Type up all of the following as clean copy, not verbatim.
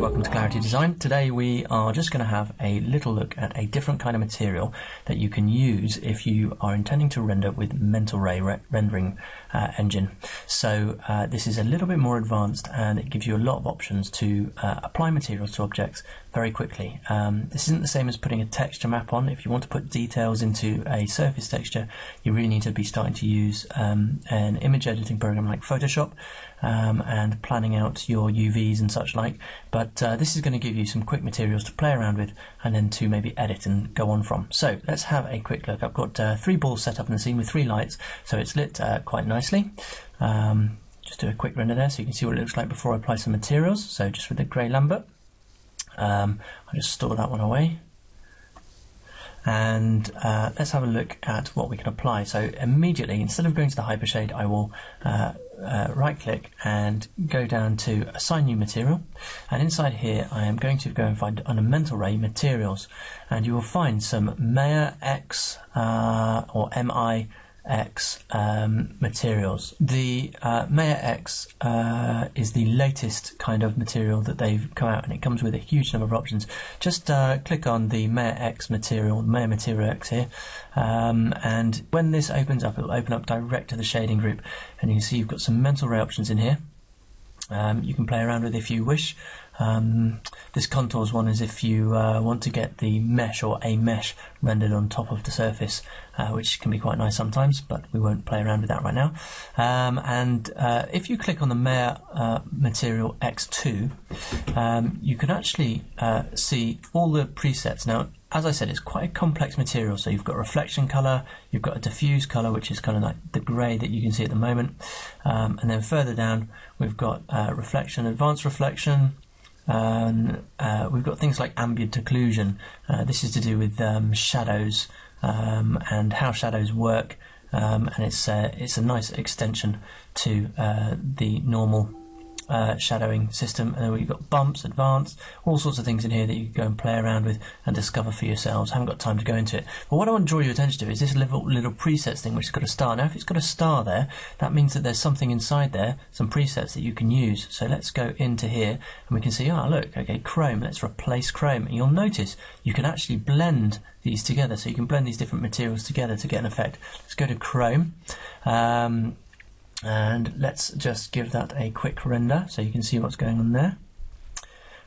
welcome to Clarity Design. Today we are just going to have a little look at a different kind of material that you can use if you are intending to render with Mental Ray rendering engine. So this is a little bit more advanced and it gives you a lot of options to apply materials to objects very quickly. This isn't the same as putting a texture map on. If you want to put details into a surface texture, you really need to be starting to use an image editing program like Photoshop and planning out your UVs and such like. But this is going to give you some quick materials to play around with and then to maybe edit and go on from. So let's have a quick look. I've got 3 balls set up in the scene with 3 lights, so it's lit quite nicely. Just do a quick render there so you can see what it looks like before I apply some materials. So just with the grey Lambert, I'll just store that one away. And let's have a look at what we can apply. So immediately, instead of going to the hypershade, I will right click and go down to assign new material, and inside here I am going to go and find under Mental Ray materials, and you will find some Maya X or MIX materials. The Maya X is the latest kind of material that they've come out, and it comes with a huge number of options. Just click on the Maya X material, Maya Material X here, and when this opens up, it will open up direct to the shading group, and you can see you've got some Mental Ray options in here. You can play around with if you wish. This contours one is if you want to get the mesh or a mesh rendered on top of the surface, which can be quite nice sometimes, but we won't play around with that right now. If you click on the Maya Material X2, you can actually see all the presets. Now, as I said, it's quite a complex material, so you've got reflection colour, you've got a diffuse colour, which is kind of like the grey that you can see at the moment, and then further down we've got reflection, advanced reflection, we've got things like ambient occlusion. This is to do with shadows and how shadows work, and it's a nice extension to the normal shadowing system. And then we've got bumps, advanced, all sorts of things in here that you can go and play around with and discover for yourselves. I haven't got time to go into it, but what I want to draw your attention to is this little presets thing which has got a star. Now if it's got a star there, that means that there's something inside there, some presets that you can use. So let's go into here and we can see, oh look, okay, chrome, let's replace chrome, and you'll notice you can actually blend these together, so you can blend these different materials together to get an effect. Let's go to chrome, and let's just give that a quick render so you can see what's going on there.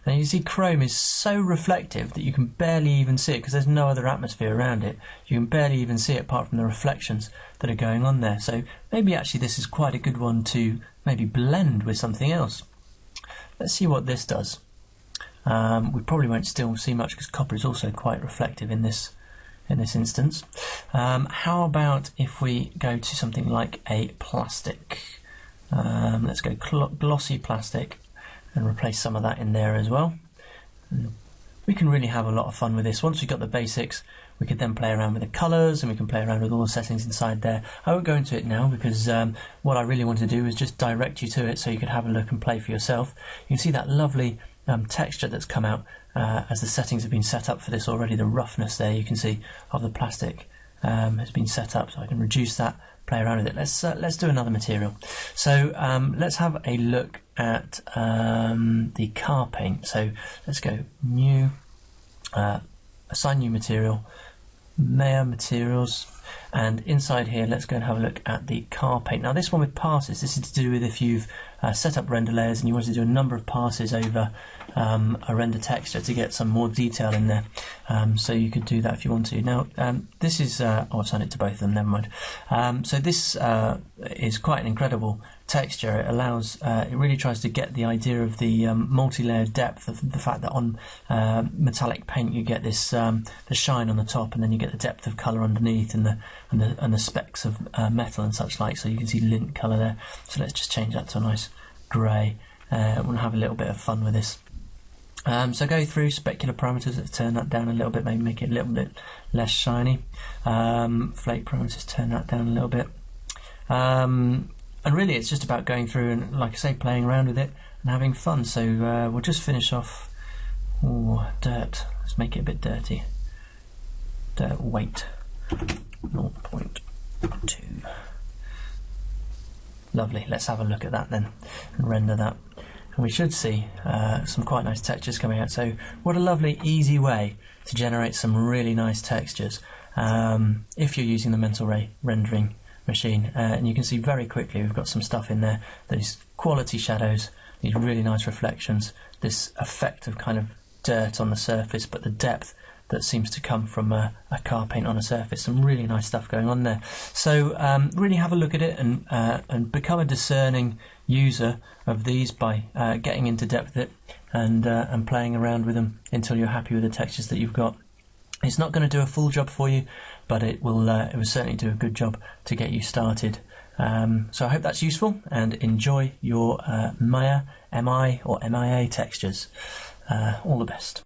Now you can see chrome is so reflective that you can barely even see it because there's no other atmosphere around it. You can barely even see it apart from the reflections that are going on there. So maybe actually this is quite a good one to maybe blend with something else. Let's see what this does. We probably won't still see much because copper is also quite reflective in this instance. How about if we go to something like a plastic? Let's go glossy plastic and replace some of that in there as well. And we can really have a lot of fun with this. Once we've got the basics, we could then play around with the colours and we can play around with all the settings inside there. I won't go into it now because what I really want to do is just direct you to it so you can have a look and play for yourself. You can see that lovely texture that's come out as the settings have been set up for this already. The roughness there you can see of the plastic has been set up, so I can reduce that, play around with it. Let's do another material. So let's have a look at the car paint. So let's go new, assign new material, Maya Materials, and inside here let's go and have a look at the car paint. Now this one with passes, this is to do with if you've set up render layers and you want to do a number of passes over a render texture to get some more detail in there, so you could do that if you want to. Now this is, oh, I've assigned it to both of them, never mind. So this is quite an incredible texture. It allows, it really tries to get the idea of the multi-layered depth of the fact that on metallic paint you get this the shine on the top, and then you get the depth of colour underneath and the specks of metal and such like. So you can see lint colour there. So let's just change that to a nice grey. We'll have a little bit of fun with this. So go through specular parameters, let's turn that down a little bit, maybe make it a little bit less shiny. Flake parameters, turn that down a little bit. And really it's just about going through and, like I say, playing around with it and having fun. So we'll just finish off, dirt, let's make it a bit dirty. Dirt weight, 0.2. Lovely, let's have a look at that then and render that. and we should see some quite nice textures coming out. So what a lovely easy way to generate some really nice textures if you're using the Mental Ray rendering machine. And you can see very quickly we've got some stuff in there, these quality shadows, these really nice reflections, this effect of kind of dirt on the surface, but the depth that seems to come from a car paint on a surface. Some really nice stuff going on there. So really have a look at it and become a discerning user of these by getting into depth with it and playing around with them until you're happy with the textures that you've got. It's not going to do a full job for you, but it will certainly do a good job to get you started. So I hope that's useful, and enjoy your Maya, MI or MIA textures. All the best.